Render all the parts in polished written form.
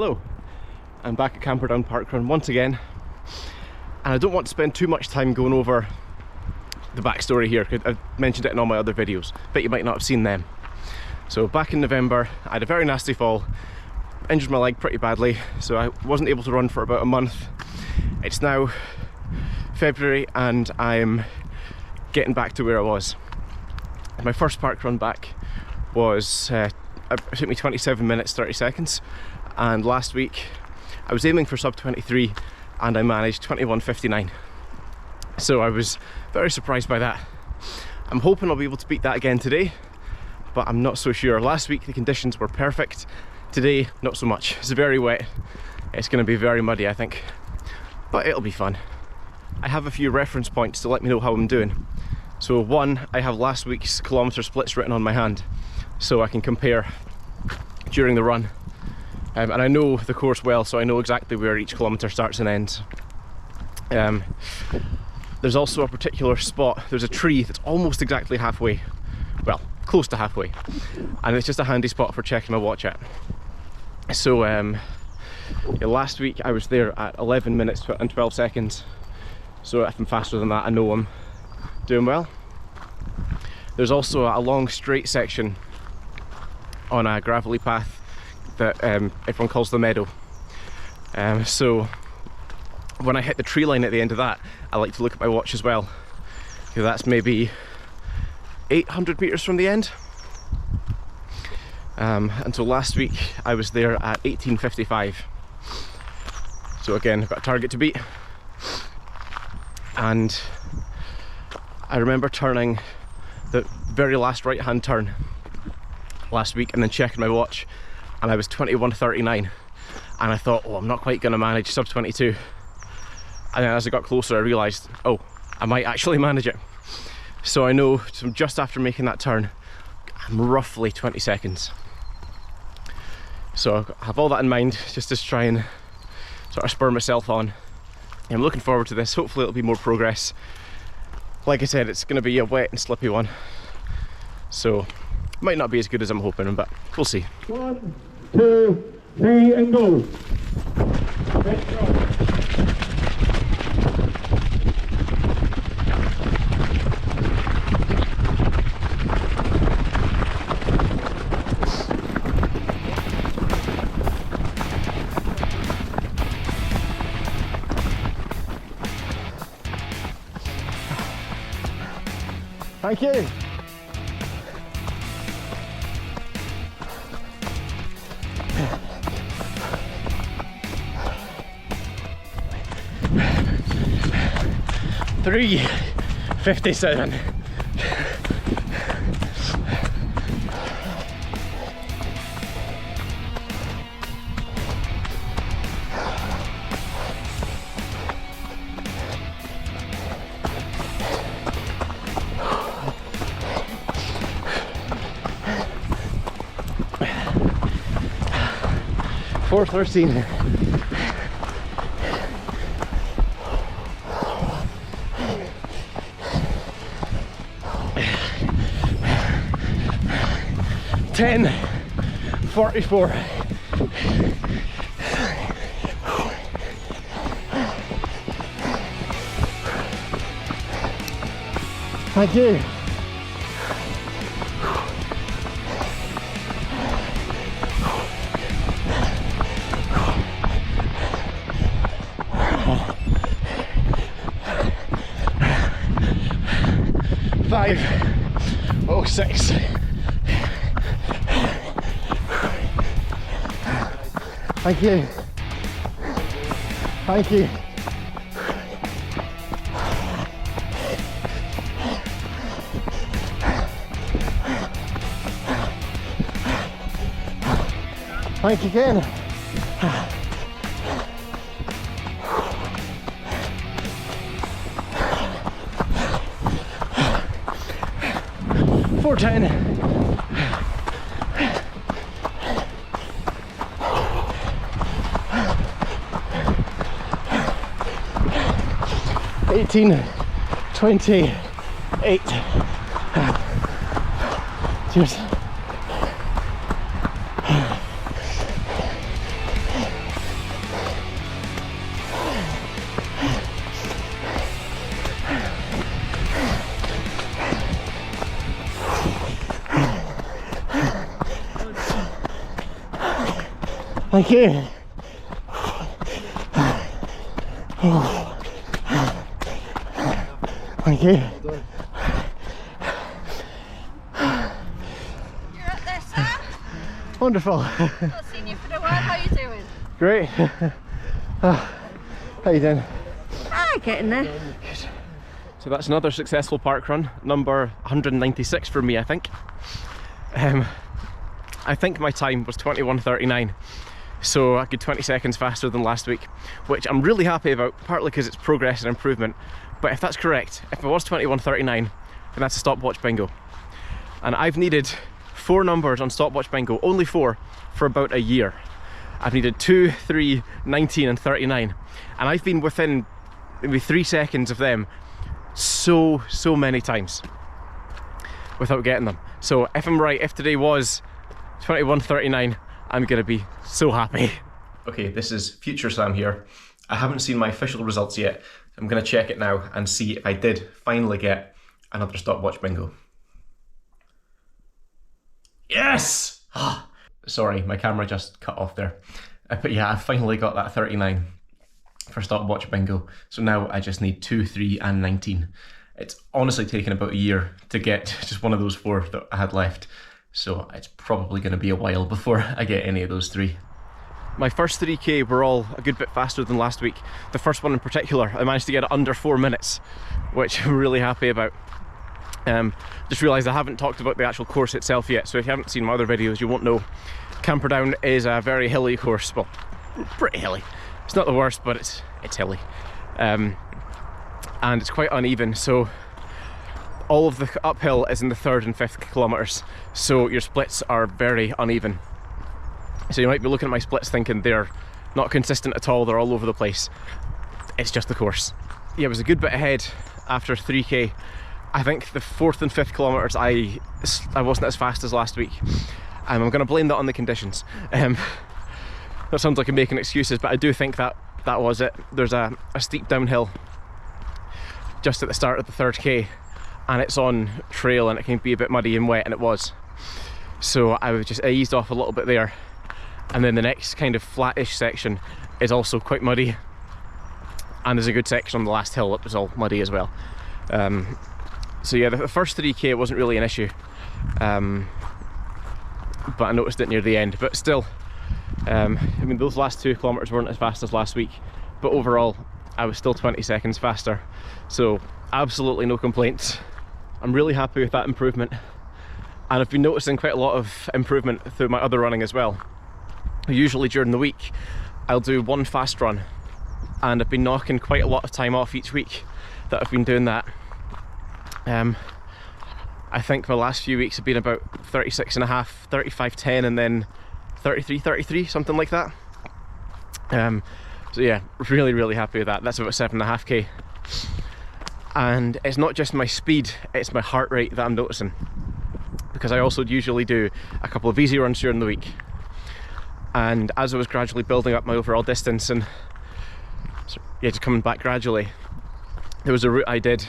Hello, I'm back at Camperdown Parkrun once again, and I don't want to spend too much time going over the backstory here because I've mentioned it in all my other videos, but you might not have seen them. So back in November, I had a very nasty fall, injured my leg pretty badly, so I wasn't able to run for about a month. It's now February and I'm getting back to where I was. My first parkrun back was, it took me 27 minutes 30 seconds. And last week I was aiming for sub 23 and I managed 21:59. So I was very surprised by that. I'm hoping I'll be able to beat that again today, but I'm not so sure. Last week the conditions were perfect. Today, not so much. It's very wet. It's going to be very muddy, I think, but it'll be fun. I have a few reference points to let me know how I'm doing. So one, I have last week's kilometre splits written on my hand, so I can compare during the run. And I know the course well, so I know exactly where each kilometre starts and ends. There's also a particular spot, there's a tree that's almost exactly halfway, well, close to halfway, and it's just a handy spot for checking my watch at. So yeah, last week I was there at 11 minutes and 12 seconds, so if I'm faster than that I know I'm doing well. There's also a long straight section on a gravelly path that everyone calls the meadow. So when I hit the tree line at the end of that, I like to look at my watch as well, because that's maybe 800 meters from the end. And so last week I was there at 18:55. So again, I've got a target to beat. And I remember turning the very last right hand turn last week and then checking my watch, and I was 21:39, and I thought, oh, I'm not quite going to manage sub 22. And then as I got closer I realised, oh, I might actually manage it. So I know just after making that turn I'm roughly 20 seconds. So I have all that in mind just to try and sort of spur myself on. I'm looking forward to this. Hopefully it'll be more progress. Like I said, it's going to be a wet and slippy one, so it might not be as good as I'm hoping, but we'll see. 1, 2, 3 and go. Thank you. $3.57. $4.13. $10.44. Thank you. $5.06. Thank you. Thank you. Thank you again. $4.10. $18.28. Cheers. Thank you. Thank you. You're up there, Sam? Wonderful. Not seen you for a while. How you doing? Great. How you doing? Ah, getting there. Good. So that's another successful park run, number 196 for me, I think. I think my time was 21:39, so a good 20 seconds faster than last week, which I'm really happy about, partly because it's progress and improvement. But if that's correct, if it was 21:39, then that's a stopwatch bingo. And I've needed 4 numbers on stopwatch bingo, only 4, for about a year. I've needed 2, 3, 19 and 39. And I've been within maybe 3 seconds of them so many times without getting them. So if I'm right, if today was 21:39, I'm gonna be so happy. Okay, this is Future Sam here. I haven't seen my official results yet. I'm gonna check it now and see if I did finally get another stopwatch bingo. Yes! Sorry, my camera just cut off there. But yeah, I finally got that 39 for stopwatch bingo. So now I just need 2, 3 and 19. It's honestly taken about a year to get just one of those 4 that I had left. So it's probably going to be a while before I get any of those 3. My first 3k were all a good bit faster than last week. The first one in particular, I managed to get it under 4 minutes, which I'm really happy about. Just realised I haven't talked about the actual course itself yet, so if you haven't seen my other videos you won't know. Camperdown is a very hilly course, well, pretty hilly. It's not the worst, but it's hilly. And it's quite uneven, so all of the uphill is in the 3rd and 5th kilometres, so your splits are very uneven. So you might be looking at my splits thinking they're not consistent at all, they're all over the place. It's just the course. Yeah, it was a good bit ahead after 3k. I think the 4th and 5th kilometres I wasn't as fast as last week. I'm going to blame that on the conditions. That sounds like I'm making excuses, but I do think that was it. There's a steep downhill just at the start of the 3rd k, and it's on trail and it can be a bit muddy and wet, and it was. So I eased off a little bit there, and then the next kind of flattish section is also quite muddy, and there's a good section on the last hill that was all muddy as well. So yeah, the first 3k wasn't really an issue, but I noticed it near the end. But still, I mean, those last 2 kilometres weren't as fast as last week, but overall I was still 20 seconds faster, so absolutely no complaints. I'm really happy with that improvement, and I've been noticing quite a lot of improvement through my other running as well. Usually during the week I'll do 1 fast run, and I've been knocking quite a lot of time off each week that I've been doing that. I think my last few weeks have been about 36.5, 35.10 and then 33, something like that. So yeah, really happy with that. That's about 7.5k. And it's not just my speed, it's my heart rate that I'm noticing, because I also usually do a couple of easy runs during the week. And as I was gradually building up my overall distance and yeah, just coming back gradually, there was a route I did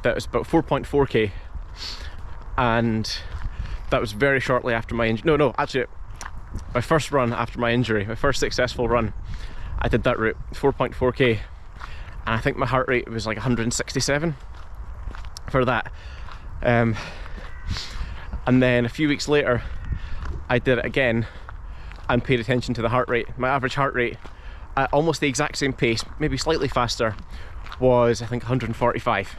that was about 4.4k, and that was very shortly after my injury. No, actually, my first run after my injury, my first successful run, I did that route, 4.4k, and I think my heart rate was like 167 for that. And then a few weeks later, I did it again and paid attention to the heart rate. My average heart rate at almost the exact same pace, maybe slightly faster, was I think 145.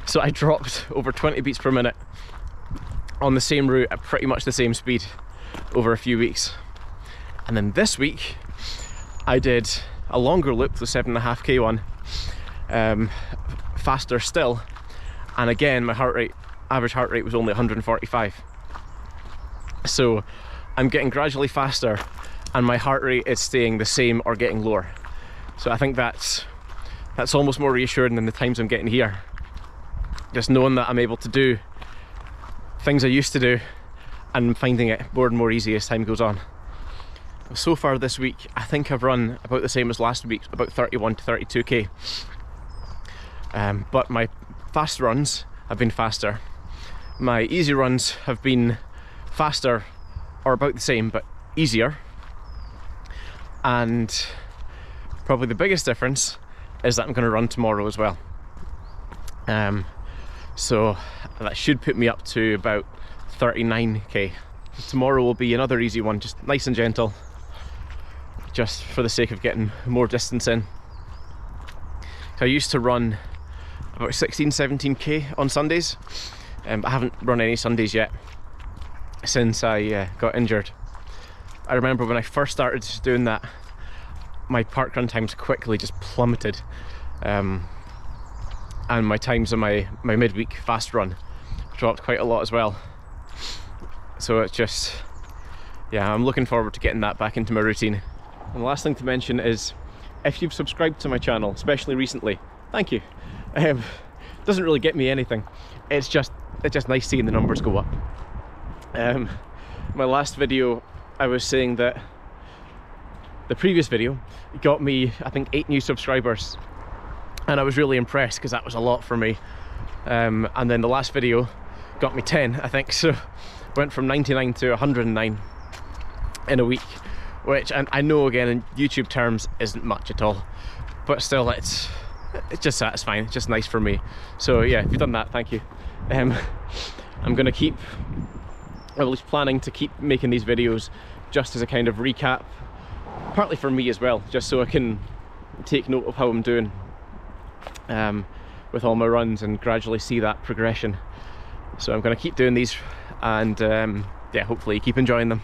So I dropped over 20 beats per minute on the same route at pretty much the same speed over a few weeks. And then this week I did a longer loop, the 7.5k one, faster still, and again my average heart rate was only 145. So I'm getting gradually faster and my heart rate is staying the same or getting lower. So I think that's almost more reassuring than the times I'm getting here. Just knowing that I'm able to do things I used to do, and I'm finding it more and more easy as time goes on. So far this week, I think I've run about the same as last week, about 31 to 32k. But my fast runs have been faster. My easy runs have been faster or about the same, but easier. and probably the biggest difference is that I'm going to run tomorrow as well. So that should put me up to about 39k. Tomorrow will be another easy one, just nice and gentle, just for the sake of getting more distance in. So I used to run about 16-17k on Sundays, but I haven't run any Sundays yet since I got injured. I remember when I first started doing that, my parkrun times quickly just plummeted, and my times on my midweek fast run dropped quite a lot as well. So it's just, yeah, I'm looking forward to getting that back into my routine. And the last thing to mention is, if you've subscribed to my channel, especially recently, thank you. Doesn't really get me anything. It's just nice seeing the numbers go up. My last video, I was saying that the previous video got me, I think, 8 new subscribers, and I was really impressed because that was a lot for me. And then the last video got me 10, I think, so went from 99 to 109 in a week, which I know, again, in YouTube terms isn't much at all, but still it's just satisfying. It's just nice for me. So yeah, if you've done that, thank you. I'm gonna keep, or at least planning to keep, making these videos just as a kind of recap, partly for me as well, just so I can take note of how I'm doing with all my runs and gradually see that progression. So I'm going to keep doing these, and yeah, hopefully keep enjoying them.